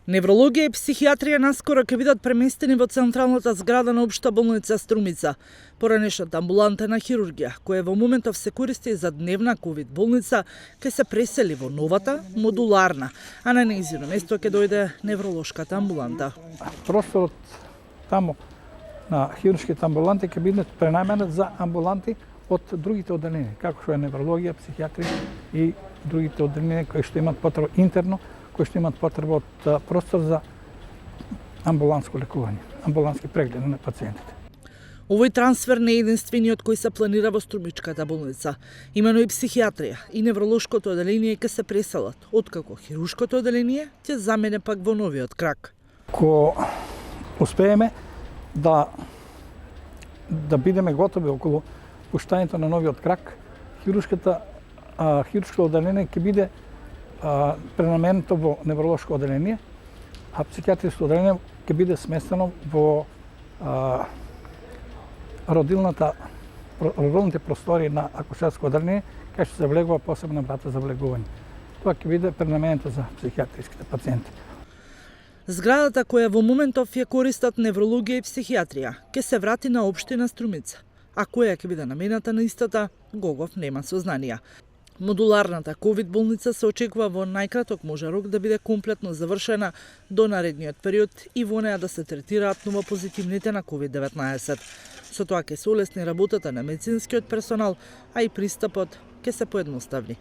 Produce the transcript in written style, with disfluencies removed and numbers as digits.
Неврологија и психијатрија наскоро ќе бидат преместени во централната зграда на Општа болница Струмица. Поранешната амбулантна хирургија, која во моментов се користи за дневна ковид болница, ќе се пресели во новата модуларна, а на нејзино место ќе дојде невролошката амбуланта. Просторот таму на хируршките амбуланти ќе биде пренаменет за амбуланти од другите одделенија, како што е неврологија, психијатрија и другите одделенија кои што имаат потреба интерно, кои што имаат потреба од простор за амбуланско лекување, амбулански прегледи на пациентите. Овој трансфер не е единствениот кој се планира во Струмичката болница. Имено и психијатрија и невролошкото одделение ќе се преселат, откако хируршкото одделение ќе замене пак во новиот крак. Ко успееме да бидеме готови околу пуштањето на новиот крак, хируршкото одделение ќе биде пренаменето во невролошко одделение, а психијатриско одделение ќе биде сместено во родилните простори на акушерско одделение, кај што се влегува посебна врата за влегување. Тоа ќе биде пренаменето за психијатриските пациенти. Зградата која во моментов ја користат неврологија и психијатрија ќе се врати на општина Струмица, а која ќе биде намената на истата, Гогов нема сознанија. Модуларната ковид болница се очекува во најкраток може рок да биде комплетно завршена до наредниот период и во неа да се третираат новопозитивните на COVID-19. Со тоа ќе се олесни работата на медицинскиот персонал, а и пристапот ќе се поедноставни.